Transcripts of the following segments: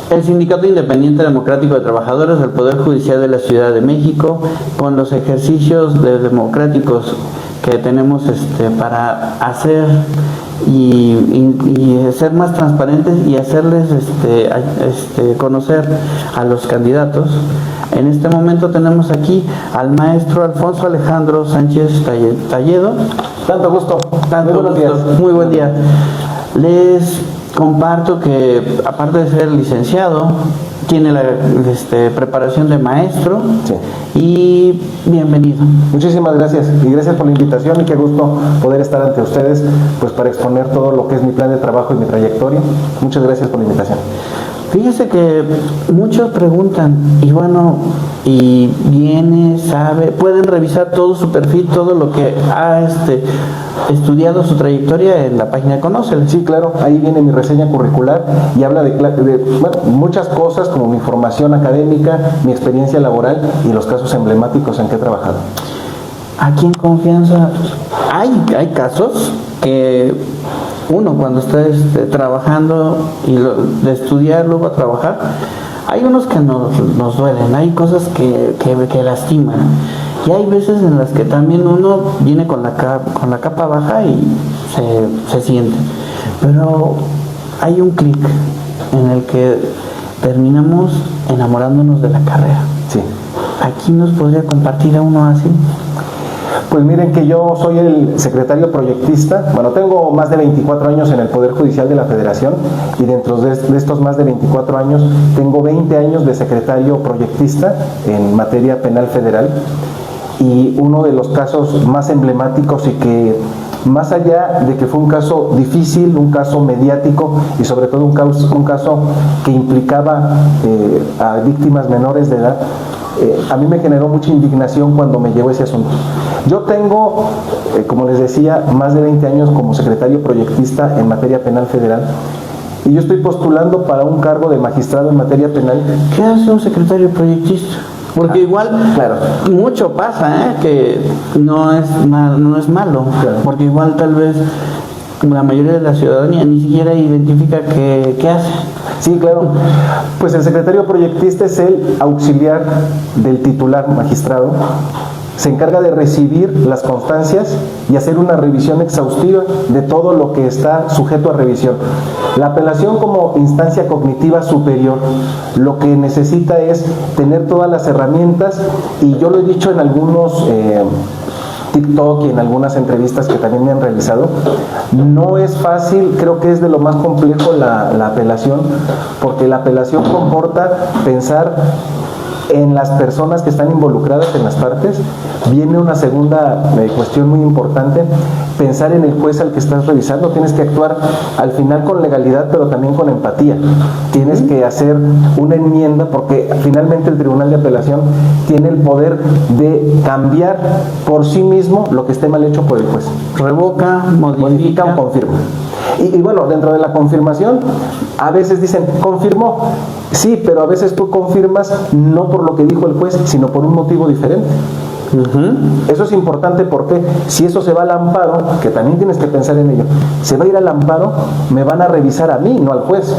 El Sindicato Independiente Democrático de Trabajadores del Poder Judicial de la Ciudad de México, con los ejercicios democráticos que tenemos para hacer y ser más transparentes y hacerles conocer a los candidatos. En este momento tenemos aquí al maestro Alfonso Alejandro Sánchez Talledo. Tanto gusto. Muy buenos días. Muy buen día. Les comparto que, aparte de ser licenciado, tiene la preparación de maestro. Sí. Y bienvenido. Muchísimas gracias y gracias por la invitación y qué gusto poder estar ante ustedes pues para exponer todo lo que es mi plan de trabajo y mi trayectoria. Muchas gracias por la invitación. Fíjese que muchos preguntan, y bueno, y viene, sabe, pueden revisar todo su perfil, todo lo que ha estudiado, su trayectoria en la página de Conócele. Sí, claro, ahí viene mi reseña curricular y habla de muchas cosas como mi formación académica, mi experiencia laboral y los casos emblemáticos en que he trabajado. Aquí en confianza hay casos que uno cuando está trabajando y de estudiar luego a trabajar, hay unos que nos duelen, hay cosas que lastiman, y hay veces en las que también uno viene con la capa baja y se siente, pero hay un clic en el que terminamos enamorándonos de la carrera. Sí. ¿Aquí nos podría compartir a uno así? Pues miren que yo soy el secretario proyectista. Bueno, tengo más de 24 años en el Poder Judicial de la Federación y dentro de estos más de 24 años tengo 20 años de secretario proyectista en materia penal federal, y uno de los casos más emblemáticos y que más allá de que fue un caso difícil, un caso mediático y sobre todo un caso que implicaba a víctimas menores de edad, a mí me generó mucha indignación cuando me llegó ese asunto. Yo tengo, como les decía, más de 20 años como secretario proyectista en materia penal federal y yo estoy postulando para un cargo de magistrado en materia penal. ¿Qué hace un secretario proyectista? Porque igual, claro, mucho pasa, que no es malo, claro, porque igual tal vez la mayoría de la ciudadanía ni siquiera identifica qué hace. Sí, claro. Pues el secretario proyectista es el auxiliar del titular magistrado. Se encarga de recibir las constancias y hacer una revisión exhaustiva de todo lo que está sujeto a revisión. La apelación como instancia cognitiva superior lo que necesita es tener todas las herramientas, y yo lo he dicho en algunos TikTok y en algunas entrevistas que también me han realizado, no es fácil, creo que es de lo más complejo la apelación, porque la apelación comporta pensar en las personas que están involucradas en las partes. Viene una segunda cuestión muy importante, pensar en el juez al que estás revisando. Tienes que actuar al final con legalidad, pero también con empatía. Tienes que hacer una enmienda, porque finalmente el Tribunal de Apelación tiene el poder de cambiar por sí mismo lo que esté mal hecho por el juez. Revoca, modifica o confirma. Y bueno, dentro de la confirmación, a veces dicen, confirmó. Sí, pero a veces tú confirmas no por lo que dijo el juez, sino por un motivo diferente. Eso es importante porque si eso se va al amparo, que también tienes que pensar en ello, se va a ir al amparo, me van a revisar a mí, no al juez.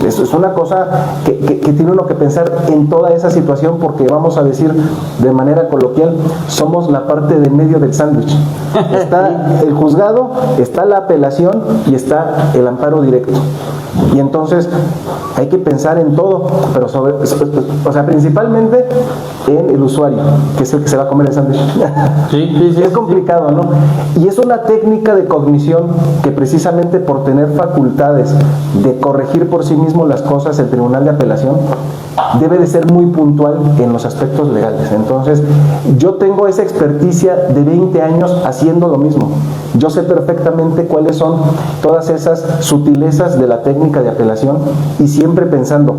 Eso es una cosa que tiene uno que pensar en toda esa situación, porque vamos a decir de manera coloquial, somos la parte de medio del sándwich. Está el juzgado, está la apelación y está el amparo directo. Y entonces hay que pensar en todo, pero principalmente en el usuario, que es el que se va a comer el sándwich. Sí, es complicado, ¿no? Y es una técnica de cognición que, precisamente por tener facultades de corregir por sí mismo las cosas, el Tribunal de Apelación debe de ser muy puntual en los aspectos legales. Entonces, yo tengo esa experticia de 20 años haciendo lo mismo. Yo sé perfectamente cuáles son todas esas sutilezas de la técnica de apelación, y siempre pensando,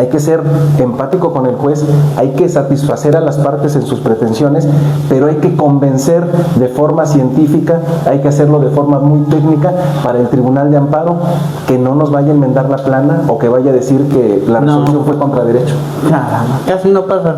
hay que ser empático con el juez, hay que satisfacer a las partes en sus pretensiones, pero hay que convencer de forma científica, hay que hacerlo de forma muy técnica para el Tribunal de Amparo, que no nos vaya a enmendar la plana o que vaya a decir que la resolución fue contra derecho. Nada, casi no pasa.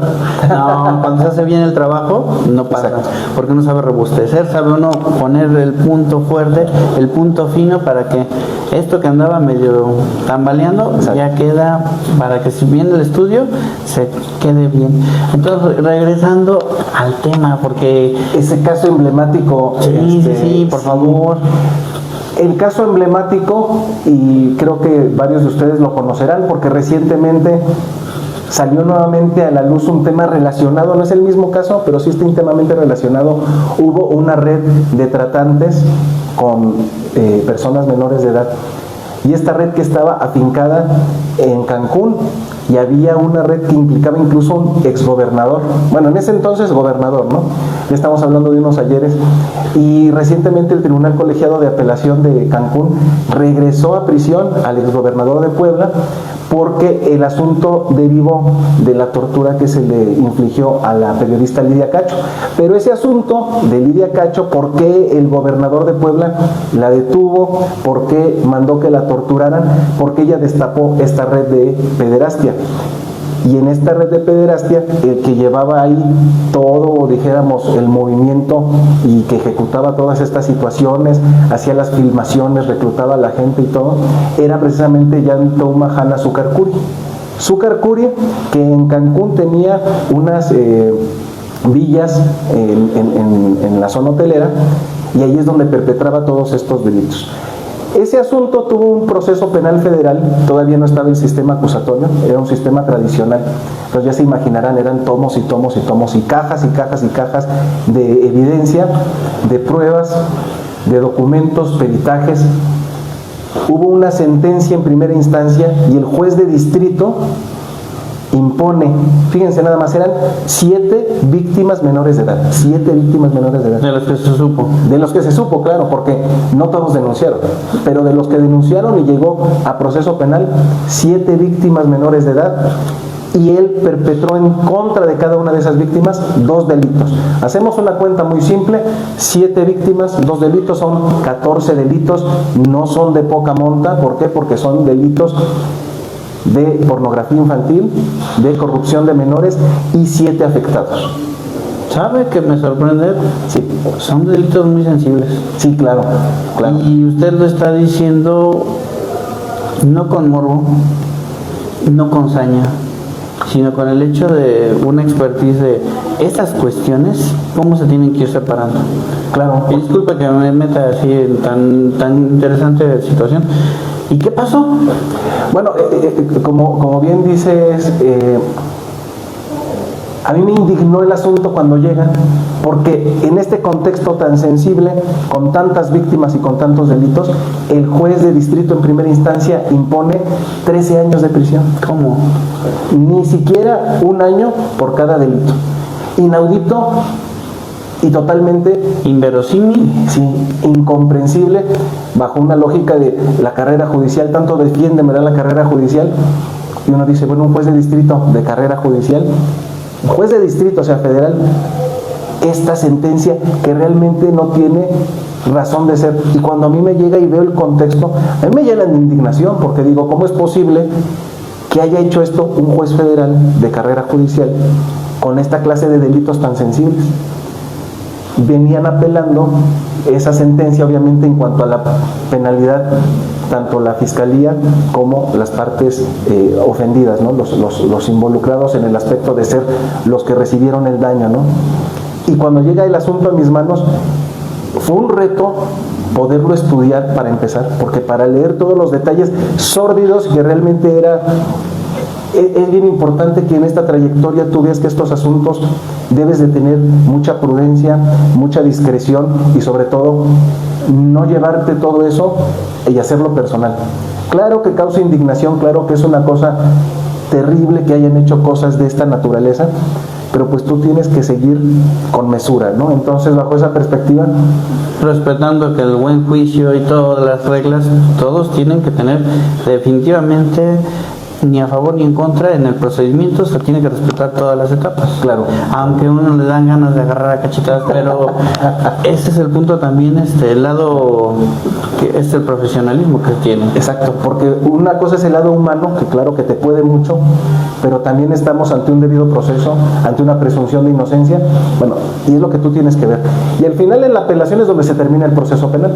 No, cuando se hace bien el trabajo, no pasa. Exacto. Porque uno sabe robustecer, sabe uno poner el punto fuerte, el punto fino para que esto que andaba medio tambaleando, exacto, ya queda, para que si viene el estudio, se quede bien. Entonces, regresando al tema, porque... Ese caso emblemático... Sí, por favor. El caso emblemático, y creo que varios de ustedes lo conocerán, porque recientemente salió nuevamente a la luz un tema relacionado, no es el mismo caso, pero sí está íntimamente relacionado. Hubo una red de tratantes con personas menores de edad, y esta red que estaba afincada en Cancún, y había una red que implicaba incluso un exgobernador, bueno, en ese entonces gobernador, ¿no? Ya estamos hablando de unos ayeres, y recientemente el Tribunal Colegiado de Apelación de Cancún regresó a prisión al exgobernador de Puebla, porque el asunto derivó de la tortura que se le infligió a la periodista Lidia Cacho. Pero ese asunto de Lidia Cacho, ¿por qué el gobernador de Puebla la detuvo? ¿Por qué mandó que la torturaran? Porque ella destapó esta red de pederastia. Y en esta red de pederastia, el que llevaba ahí todo, dijéramos, el movimiento y que ejecutaba todas estas situaciones, hacía las filmaciones, reclutaba a la gente y todo, era precisamente Yantouma Hanna Sucarcuri. Sucarcuri, que en Cancún tenía unas villas en la zona hotelera, y ahí es donde perpetraba todos estos delitos. Ese asunto tuvo un proceso penal federal, todavía no estaba el sistema acusatorio, era un sistema tradicional. Entonces ya se imaginarán, eran tomos y tomos y tomos, y cajas y cajas y cajas de evidencia, de pruebas, de documentos, peritajes. Hubo una sentencia en primera instancia y el juez de distrito impone, fíjense nada más, eran 7 víctimas menores de edad, 7 víctimas menores de edad. De los que se supo. De los que se supo, claro, porque no todos denunciaron, pero de los que denunciaron y llegó a proceso penal, 7 víctimas menores de edad, y él perpetró en contra de cada una de esas víctimas 2 delitos. Hacemos una cuenta muy simple, 7 víctimas, 2 delitos, son 14 delitos, no son de poca monta. ¿Por qué? Porque son delitos de pornografía infantil, de corrupción de menores y 7 afectados. ¿Sabe que me sorprende? Sí. Son delitos muy sensibles. Sí, claro, claro. Y usted lo está diciendo no con morbo, no con saña, sino con el hecho de una expertise de estas cuestiones, cómo se tienen que ir separando. Claro. Y disculpe que me meta así en tan interesante situación. ¿Y qué pasó? Bueno, como bien dices, a mí me indignó el asunto cuando llega, porque en este contexto tan sensible, con tantas víctimas y con tantos delitos, el juez de distrito en primera instancia impone 13 años de prisión. ¿Cómo? Ni siquiera 1 año por cada delito. Inaudito y totalmente inverosímil, sí, incomprensible, bajo una lógica de la carrera judicial. Tanto defiende, me da la carrera judicial, y uno dice, bueno, un juez de distrito de carrera judicial, un juez de distrito, o sea, federal, esta sentencia que realmente no tiene razón de ser. Y cuando a mí me llega y veo el contexto, a mí me llena de indignación, porque digo, ¿cómo es posible que haya hecho esto un juez federal de carrera judicial con esta clase de delitos tan sensibles? Venían apelando esa sentencia, obviamente, en cuanto a la penalidad, tanto la fiscalía como las partes ofendidas, ¿no? Los involucrados en el aspecto de ser los que recibieron el daño, ¿no? Y cuando llega el asunto a mis manos, fue un reto poderlo estudiar para empezar, porque para leer todos los detalles sórdidos que realmente era... Es bien importante que en esta trayectoria tú veas que estos asuntos debes de tener mucha prudencia, mucha discreción y sobre todo no llevarte todo eso y hacerlo personal. Claro que causa indignación, claro que es una cosa terrible que hayan hecho cosas de esta naturaleza, pero pues tú tienes que seguir con mesura, ¿no? Entonces, bajo esa perspectiva, respetando que el buen juicio y todas las reglas, todos tienen que tener definitivamente ni a favor ni en contra. En el procedimiento se tiene que respetar todas las etapas. Claro. Aunque a uno le dan ganas de agarrar a cachetadas, pero ese es el punto también, el lado que es el profesionalismo que tiene. Exacto, porque una cosa es el lado humano, que claro que te puede mucho, pero también estamos ante un debido proceso, ante una presunción de inocencia, bueno, y es lo que tú tienes que ver. Y al final en la apelación es donde se termina el proceso penal.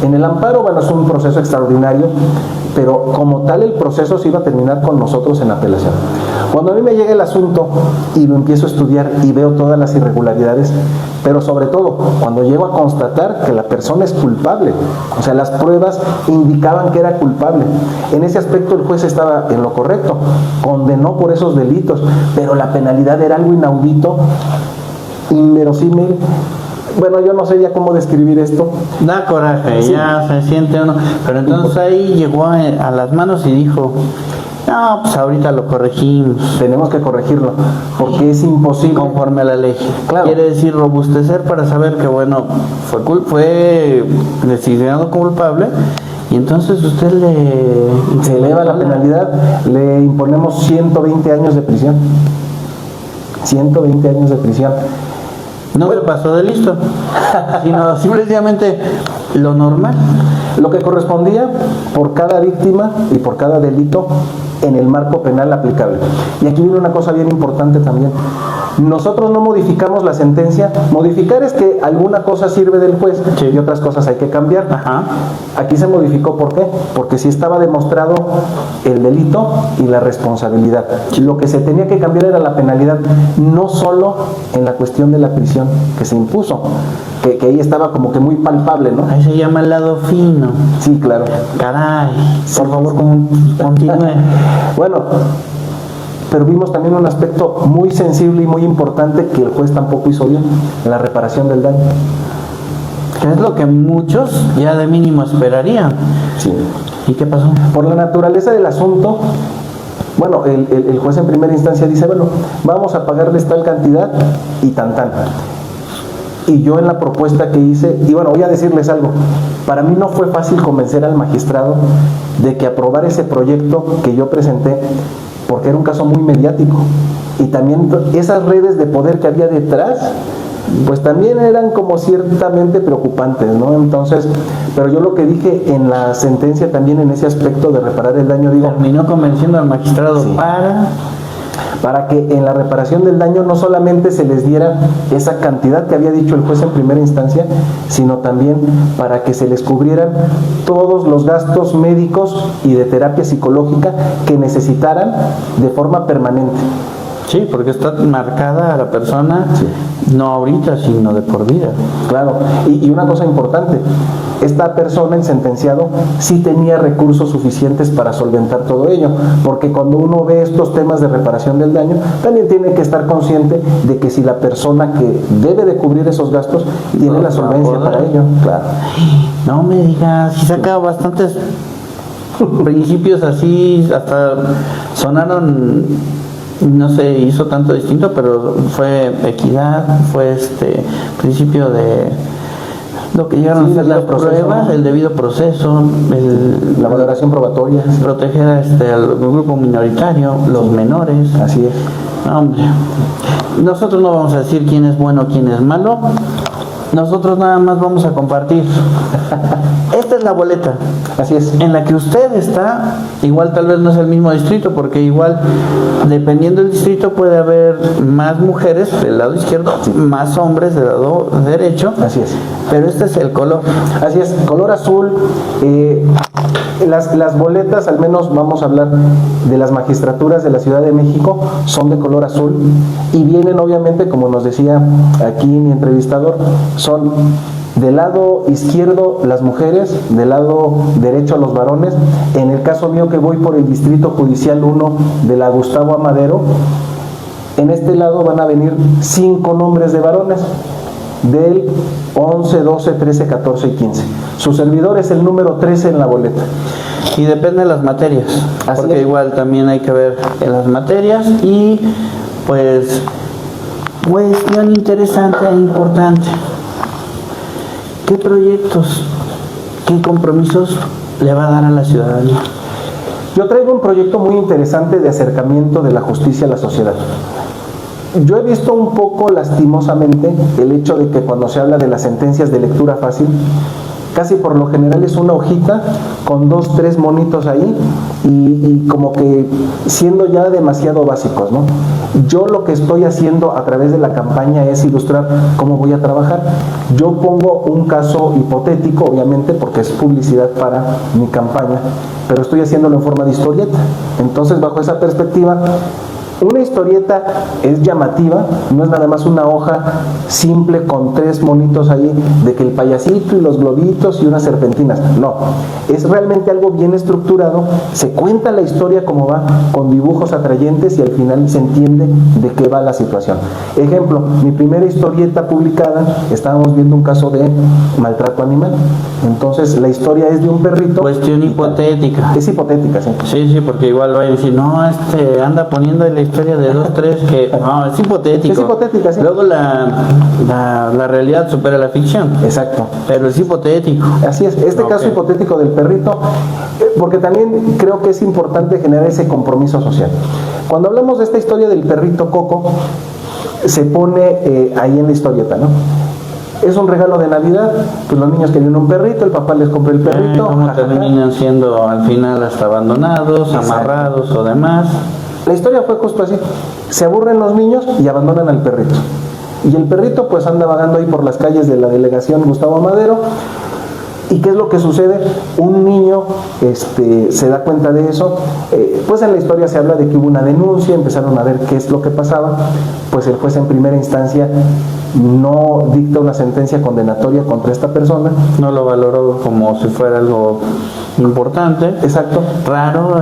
En el amparo, bueno, es un proceso extraordinario, pero como tal el proceso se iba a terminar con nosotros en la apelación. Cuando a mí me llega el asunto y lo empiezo a estudiar y veo todas las irregularidades, pero sobre todo cuando llego a constatar que la persona es culpable, o sea, las pruebas indicaban que era culpable. En ese aspecto el juez estaba en lo correcto, condenó por esos delitos, pero la penalidad era algo inaudito, inverosímil. Bueno, yo no sé ya cómo describir esto. Da coraje, Sí. ya se siente uno. Pero entonces ahí llegó a las manos y dijo, no, pues ahorita lo corregimos. Tenemos que corregirlo, porque es imposible. Conforme a la ley. Claro. Quiere decir robustecer para saber que, bueno, fue designado culpable y entonces usted Se eleva la penalidad, le imponemos 120 años de prisión. 120 años de prisión. No se pasó de listo, sino simplemente lo normal. Lo que correspondía por cada víctima y por cada delito en el marco penal aplicable. Y aquí viene una cosa bien importante también. Nosotros no modificamos la sentencia. Modificar es que alguna cosa sirve del juez Sí. y otras cosas hay que cambiar. Ajá. Aquí se modificó, ¿por qué? Porque sí estaba demostrado el delito y la responsabilidad. Lo que se tenía que cambiar era la penalidad, no solo en la cuestión de la prisión que se impuso, que ahí estaba como que muy palpable, ¿no? Ahí se llama el lado fino. Sí, claro. Caray, por favor, continúe. Bueno, pero vimos también un aspecto muy sensible y muy importante que el juez tampoco hizo bien, la reparación del daño. Que es lo que muchos ya de mínimo esperarían. Sí. ¿Y qué pasó? Por la naturaleza del asunto, bueno, el juez en primera instancia dice, bueno, vamos a pagarles tal cantidad y tan. Y yo en la propuesta que hice, y bueno, voy a decirles algo, para mí no fue fácil convencer al magistrado de que aprobara ese proyecto que yo presenté, porque era un caso muy mediático. Y también esas redes de poder que había detrás, pues también eran como ciertamente preocupantes, ¿no? Entonces, pero yo lo que dije en la sentencia también en ese aspecto de reparar el daño, digo, Terminó convenciendo al magistrado Sí. para que en la reparación del daño no solamente se les diera esa cantidad que había dicho el juez en primera instancia, sino también para que se les cubrieran todos los gastos médicos y de terapia psicológica que necesitaran de forma permanente. Sí, porque está marcada a la persona, no ahorita, sino de por vida. Claro, y una cosa importante, esta persona, el sentenciado, sí tenía recursos suficientes para solventar todo ello, porque cuando uno ve estos temas de reparación del daño, también tiene que estar consciente de que si la persona que debe de cubrir esos gastos tiene la solvencia para ello. Claro. No me digas, si saca bastantes principios así, hasta sonaron, no se hizo tanto distinto, pero fue equidad, fue principio de lo que llegaron Sí, a ser las debido proceso, pruebas, ¿no? el debido proceso, La valoración probatoria. proteger al grupo minoritario, los menores. Así es. No, hombre, nosotros no vamos a decir quién es bueno, quién es malo. Nosotros nada más vamos a compartir. Esta es la boleta Así es. en la que usted está. Igual tal vez no es el mismo distrito, porque igual dependiendo del distrito puede haber más mujeres del lado izquierdo, más hombres del lado derecho. Así es. Pero este es el color. Así es, color azul. Las boletas, al menos vamos a hablar de las magistraturas de la Ciudad de México, son de color azul y vienen obviamente, como nos decía aquí mi entrevistador, son del lado izquierdo las mujeres, del lado derecho los varones. En el caso mío, que voy por el Distrito Judicial 1 de la Gustavo Amadero, en este lado van a venir 5 nombres de varones del 11, 12, 13, 14 y 15. Su servidor es el número 13 en la boleta. Y depende de las materias, Así porque es. igual también hay que ver en las materias. Y pues cuestión interesante e importante: ¿qué proyectos, qué compromisos le va a dar a la ciudadanía? Yo traigo un proyecto muy interesante de acercamiento de la justicia a la sociedad. Yo he visto un poco lastimosamente el hecho de que cuando se habla de las sentencias de lectura fácil, casi por lo general es una hojita con 2, 3 monitos ahí y como que siendo ya demasiado básicos, ¿no? Yo lo que estoy haciendo a través de la campaña es ilustrar cómo voy a trabajar. Yo pongo un caso hipotético, obviamente, porque es publicidad para mi campaña, pero estoy haciéndolo en forma de historieta. Entonces, bajo esa perspectiva, una historieta es llamativa, no es nada más una hoja simple con 3 monitos ahí de que el payasito y los globitos y unas serpentinas. No, es realmente algo bien estructurado, se cuenta la historia como va, con dibujos atrayentes y al final se entiende de qué va la situación. Ejemplo, mi primera historieta publicada, estábamos viendo un caso de maltrato animal. Entonces la historia es de un perrito. Cuestión hipotética. Es hipotética, sí. Sí, porque igual va a decir, no, anda poniendo la historia de 2, 3 que no, es hipotético. Es hipotética, sí. Luego la realidad supera la ficción. Exacto. Pero es hipotético. Así es. Este caso hipotético del perrito, porque también creo que es importante generar ese compromiso social. Cuando hablamos de esta historia del perrito Coco, se pone ahí en la historieta, ¿no? Es un regalo de Navidad, pues los niños querían un perrito, el papá les compró el perrito. Como terminan siendo al final hasta abandonados, exacto, amarrados o demás. La historia fue justo así, se aburren los niños y abandonan al perrito. Y el perrito pues anda vagando ahí por las calles de la delegación Gustavo Amadero. ¿Y qué es lo que sucede? Un niño se da cuenta de eso, pues en la historia se habla de que hubo una denuncia, empezaron a ver qué es lo que pasaba, pues el juez en primera instancia no dicta una sentencia condenatoria contra esta persona. No lo valoró como si fuera algo importante. Exacto. Raro,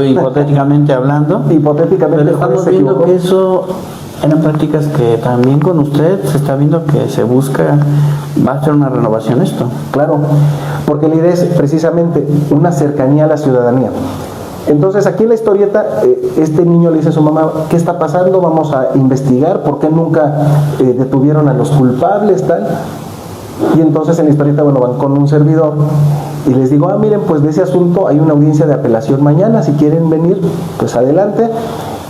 hipotéticamente hablando. Hipotéticamente. Pero estamos viendo que eso eran prácticas que también con usted se está viendo que se busca, va a ser una renovación esto. Claro, porque la idea es precisamente una cercanía a la ciudadanía. Entonces aquí en la historieta, este niño le dice a su mamá, ¿qué está pasando? Vamos a investigar, ¿por qué nunca detuvieron a los culpables, tal? Y entonces en la historieta, bueno, van con un servidor y les digo, miren, pues de ese asunto hay una audiencia de apelación mañana, si quieren venir, pues adelante.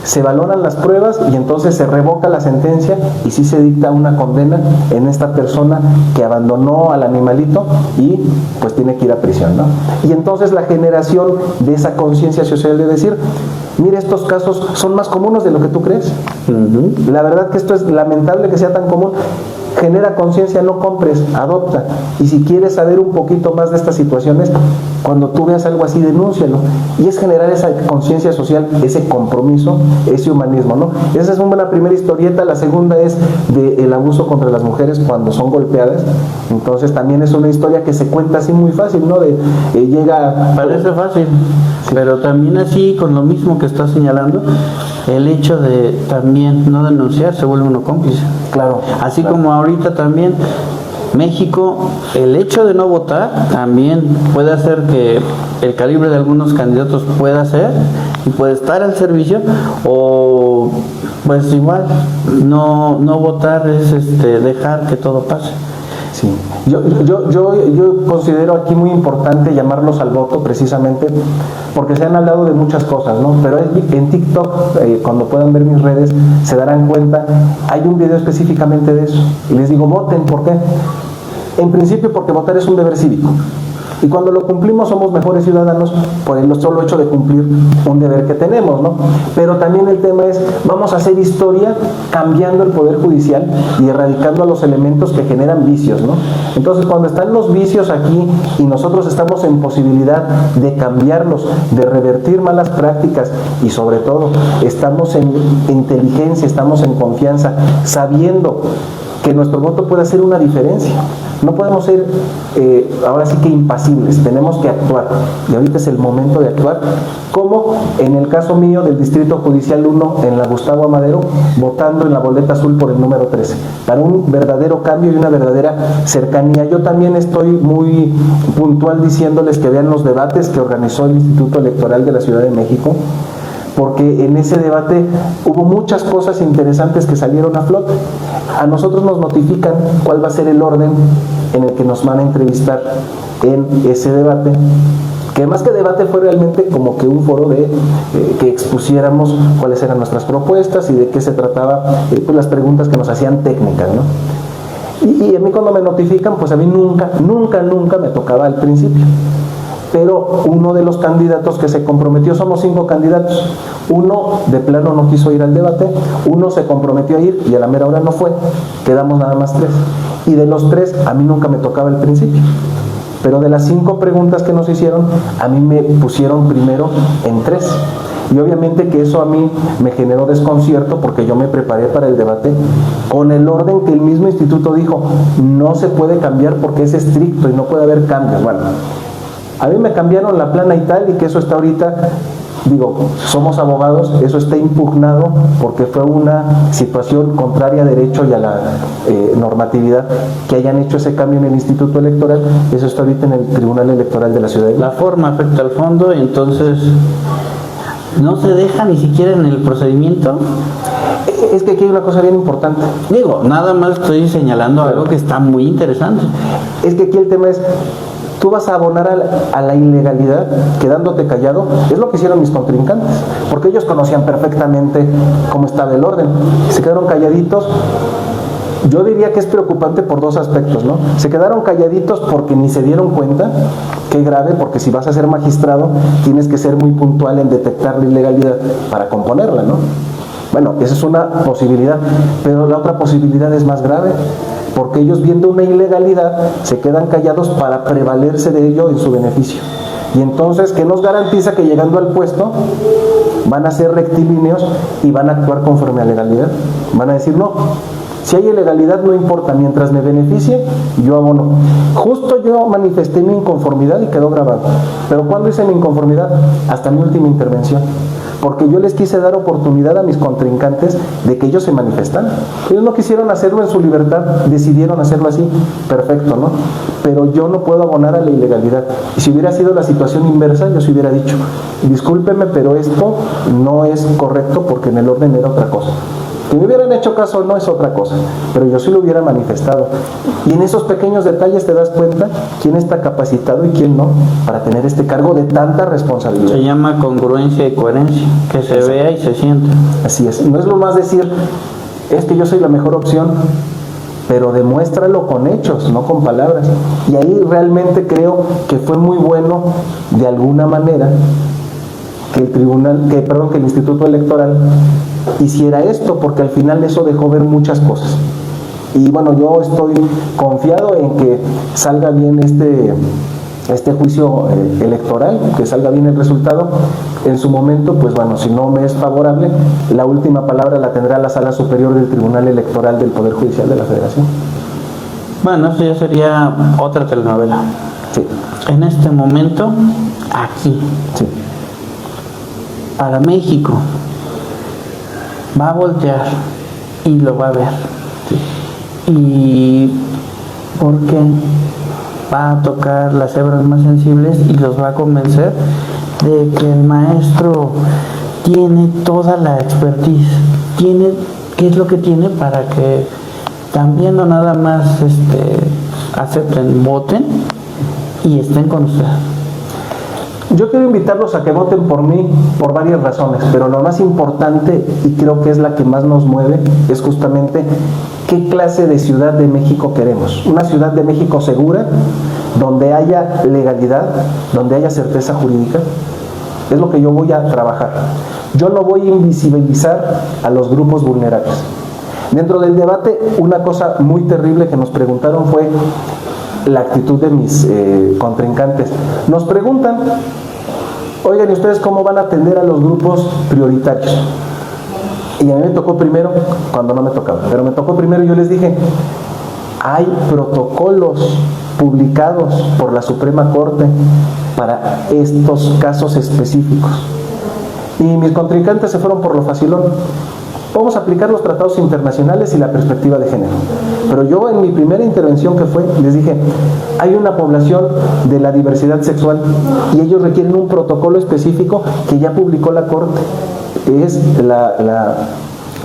Se valoran las pruebas y entonces se revoca la sentencia y sí se dicta una condena en esta persona que abandonó al animalito y pues tiene que ir a prisión, ¿no? Y entonces la generación de esa conciencia social de decir, mire, estos casos son más comunes de lo que tú crees. La verdad que esto es lamentable que sea tan común. Genera conciencia, no compres, adopta. Y si quieres saber un poquito más de estas situaciones, cuando tú veas algo así, denúncialo. Y es generar esa conciencia social, ese compromiso, ese humanismo, ¿no? Esa es una primera historieta. La segunda es del abuso contra las mujeres cuando son golpeadas. Entonces también es una historia que se cuenta así muy fácil, ¿no? Llega... Parece fácil, pero también así, con lo mismo que está señalando, el hecho de también no denunciar se vuelve uno cómplice. Claro. Así como ahorita también México, el hecho de no votar también puede hacer que el calibre de algunos candidatos pueda ser y puede estar al servicio, o pues igual no votar es dejar que todo pase. Sí. Yo considero aquí muy importante llamarlos al voto, precisamente porque se han hablado de muchas cosas, ¿no? Pero en TikTok, cuando puedan ver mis redes, se darán cuenta, hay un video específicamente de eso. Y les digo, voten, ¿por qué? En principio porque votar es un deber cívico. Y cuando lo cumplimos somos mejores ciudadanos por el solo hecho de cumplir un deber que tenemos, ¿no? Pero también el tema es, vamos a hacer historia cambiando el Poder Judicial y erradicando a los elementos que generan vicios, ¿no? Entonces, cuando están los vicios aquí y nosotros estamos en posibilidad de cambiarlos, de revertir malas prácticas y sobre todo estamos en inteligencia, estamos en confianza, sabiendo que nuestro voto puede hacer una diferencia. No podemos ser ahora sí que impasibles, tenemos que actuar. Y ahorita es el momento de actuar, como en el caso mío del Distrito Judicial 1 en la Gustavo Amadero, votando en la boleta azul por el número 13, para un verdadero cambio y una verdadera cercanía. Yo también estoy muy puntual diciéndoles que vean los debates que organizó el Instituto Electoral de la Ciudad de México, porque en ese debate hubo muchas cosas interesantes que salieron a flote. A nosotros nos notifican cuál va a ser el orden en el que nos van a entrevistar en ese debate, que que más que debate fue realmente como que un foro de que expusiéramos cuáles eran nuestras propuestas y de qué se trataba, pues las preguntas que nos hacían técnicas, ¿no? Y a mí cuando me notifican, pues a mí nunca me tocaba al principio. Pero uno de los candidatos que se comprometió, somos 5 candidatos, uno de plano no quiso ir al debate, uno se comprometió a ir y a la mera hora no fue, quedamos nada más 3. Y de los 3, a mí nunca me tocaba al principio. Pero de las 5 preguntas que nos hicieron, a mí me pusieron primero en 3. Y obviamente que eso a mí me generó desconcierto porque yo me preparé para el debate con el orden que el mismo instituto dijo, no se puede cambiar porque es estricto y no puede haber cambios. Bueno, a mí me cambiaron la plana y tal, y que eso está ahorita, digo, somos abogados, eso está impugnado porque fue una situación contraria a derecho y a la normatividad que hayan hecho ese cambio en el Instituto Electoral. Eso está ahorita en el Tribunal Electoral de la Ciudad de México. La forma afecta al fondo y entonces no se deja ni siquiera en el procedimiento. Es que aquí hay una cosa bien importante. Digo, nada más estoy señalando algo que está muy interesante. Es que aquí el tema es, tú vas a abonar a la ilegalidad quedándote callado. Es lo que hicieron mis contrincantes, porque ellos conocían perfectamente cómo estaba el orden. Se quedaron calladitos. Yo diría que es preocupante por 2 aspectos, ¿no? Se quedaron calladitos porque ni se dieron cuenta, qué grave, porque si vas a ser magistrado tienes que ser muy puntual en detectar la ilegalidad para componerla, ¿no? Bueno, esa es una posibilidad, pero la otra posibilidad es más grave, porque ellos viendo una ilegalidad se quedan callados para prevalerse de ello en su beneficio. Y entonces, ¿qué nos garantiza que llegando al puesto van a ser rectilíneos y van a actuar conforme a legalidad? Van a decir, no, si hay ilegalidad no importa, mientras me beneficie, yo abono. Justo yo manifesté mi inconformidad y quedó grabado. Pero ¿cuándo hice mi inconformidad? Hasta mi última intervención. Porque yo les quise dar oportunidad a mis contrincantes de que ellos se manifestaran. Ellos no quisieron hacerlo en su libertad, decidieron hacerlo así, perfecto, ¿no? Pero yo no puedo abonar a la ilegalidad. Y si hubiera sido la situación inversa, yo se hubiera dicho, discúlpeme, pero esto no es correcto porque en el orden era otra cosa. Que me hubieran hecho caso no es otra cosa, pero yo sí lo hubiera manifestado. Y en esos pequeños detalles te das cuenta quién está capacitado y quién no para tener este cargo de tanta responsabilidad. Se llama congruencia y coherencia, que se vea y se sienta. Así es, no es lo más decir, es que yo soy la mejor opción, pero demuéstralo con hechos, no con palabras. Y ahí realmente creo que fue muy bueno, de alguna manera, que el Instituto Electoral hiciera esto, porque al final eso dejó ver muchas cosas. Y bueno, yo estoy confiado en que salga bien este juicio electoral, que salga bien el resultado. En su momento, pues bueno, si no me es favorable, la última palabra la tendrá la Sala Superior del Tribunal Electoral del Poder Judicial de la Federación. Bueno, eso ya sería otra telenovela. Sí. En este momento, aquí, Sí. para México, va a voltear y lo va a ver. Sí. Y porque va a tocar las hebras más sensibles y los va a convencer de que el maestro tiene toda la expertise, tiene qué es lo que tiene para que también no nada más acepten, voten y estén con usted. Yo quiero invitarlos a que voten por mí por varias razones, pero lo más importante, y creo que es la que más nos mueve, es justamente qué clase de Ciudad de México queremos. Una Ciudad de México segura, donde haya legalidad, donde haya certeza jurídica. Es lo que yo voy a trabajar. Yo no voy a invisibilizar a los grupos vulnerables. Dentro del debate, una cosa muy terrible que nos preguntaron fue la actitud de mis contrincantes. Nos preguntan, oigan, ¿y ustedes cómo van a atender a los grupos prioritarios? Y a mí me tocó primero, cuando no me tocaba, pero me tocó primero y yo les dije, hay protocolos publicados por la Suprema Corte para estos casos específicos. Y mis contrincantes se fueron por lo facilón. Vamos a aplicar los tratados internacionales y la perspectiva de género. Pero yo en mi primera intervención que fue, les dije, hay una población de la diversidad sexual y ellos requieren un protocolo específico que ya publicó la Corte. Es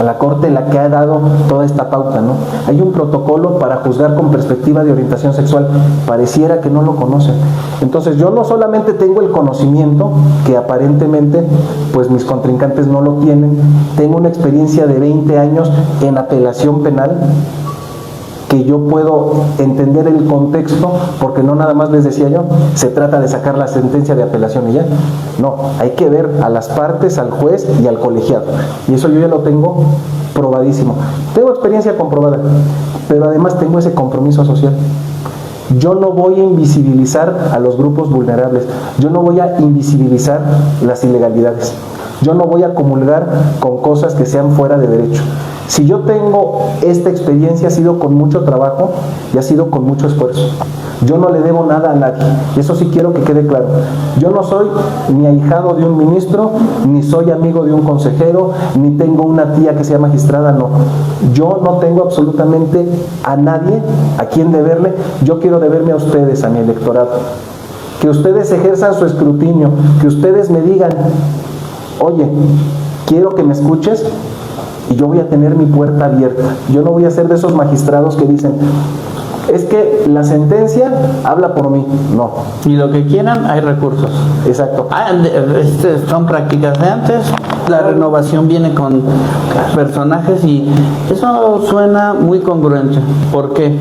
la Corte la que ha dado toda esta pauta, ¿no? Hay un protocolo para juzgar con perspectiva de orientación sexual. Pareciera que no lo conocen. Entonces yo no solamente tengo el conocimiento, que aparentemente pues mis contrincantes no lo tienen, tengo una experiencia de 20 años en apelación penal, que yo puedo entender el contexto, porque no nada más les decía yo, se trata de sacar la sentencia de apelación y ya. No, hay que ver a las partes, al juez y al colegiado. Y eso yo ya lo tengo probadísimo. Tengo experiencia comprobada, pero además tengo ese compromiso social. Yo no voy a invisibilizar a los grupos vulnerables, yo no voy a invisibilizar las ilegalidades, yo no voy a comulgar con cosas que sean fuera de derecho. Si yo tengo esta experiencia, ha sido con mucho trabajo y ha sido con mucho esfuerzo. Yo no le debo nada a nadie, y eso sí quiero que quede claro. Yo no soy ni ahijado de un ministro, ni soy amigo de un consejero, ni tengo una tía que sea magistrada, no. Yo no tengo absolutamente a nadie a quien deberle. Yo quiero deberme a ustedes, a mi electorado. Que ustedes ejerzan su escrutinio, que ustedes me digan, oye, quiero que me escuches, y yo voy a tener mi puerta abierta. Yo no voy a ser de esos magistrados que dicen, es que la sentencia habla por mí. No. Y lo que quieran, hay recursos. Exacto. Son prácticas de antes, la renovación viene con personajes y eso suena muy congruente. ¿Por qué?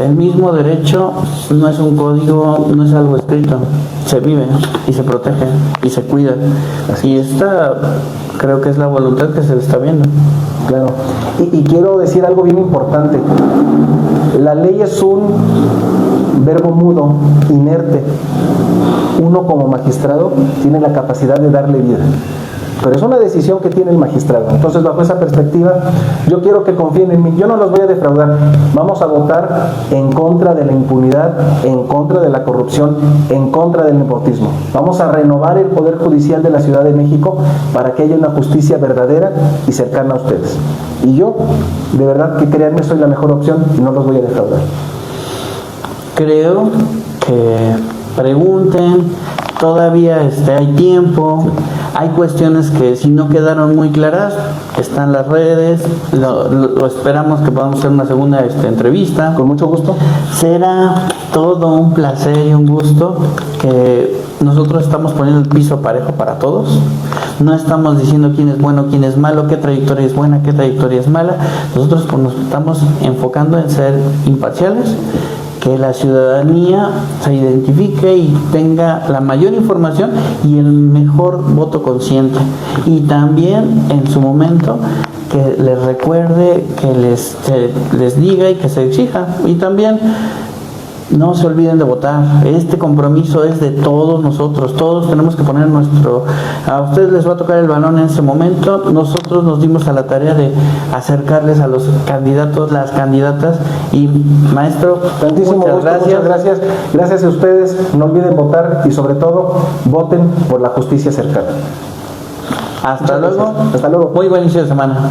El mismo derecho no es un código, no es algo escrito, se vive y se protege y se cuida. Y esta creo que es la voluntad que se le está viendo. Claro. Y quiero decir algo bien importante. La ley es un verbo mudo, inerte. Uno como magistrado tiene la capacidad de darle vida, pero es una decisión que tiene el magistrado. Entonces, bajo esa perspectiva, yo quiero que confíen en mí. Yo no los voy a defraudar. Vamos a votar en contra de la impunidad, en contra de la corrupción, en contra del nepotismo. Vamos a renovar el Poder Judicial de la Ciudad de México para que haya una justicia verdadera y cercana a ustedes. Y yo, de verdad que créanme, soy la mejor opción y no los voy a defraudar. Creo que pregunten, todavía hay tiempo. Hay cuestiones que si no quedaron muy claras, están las redes, lo esperamos que podamos hacer una segunda entrevista. Con mucho gusto. Será todo un placer y un gusto que nosotros estamos poniendo el piso parejo para todos. No estamos diciendo quién es bueno, quién es malo, qué trayectoria es buena, qué trayectoria es mala. Nosotros pues, nos estamos enfocando en ser imparciales, que la ciudadanía se identifique y tenga la mayor información y el mejor voto consciente. Y también en su momento que les recuerde, que les diga y que se exija. Y también no se olviden de votar. Este compromiso es de todos nosotros. Todos tenemos que poner a ustedes les va a tocar el balón en ese momento. Nosotros nos dimos a la tarea de acercarles a los candidatos, las candidatas. Y maestro, muchas gracias. Gracias a ustedes. No olviden votar y sobre todo voten por la justicia cercana. Hasta luego. Hasta luego. Muy buen inicio de semana.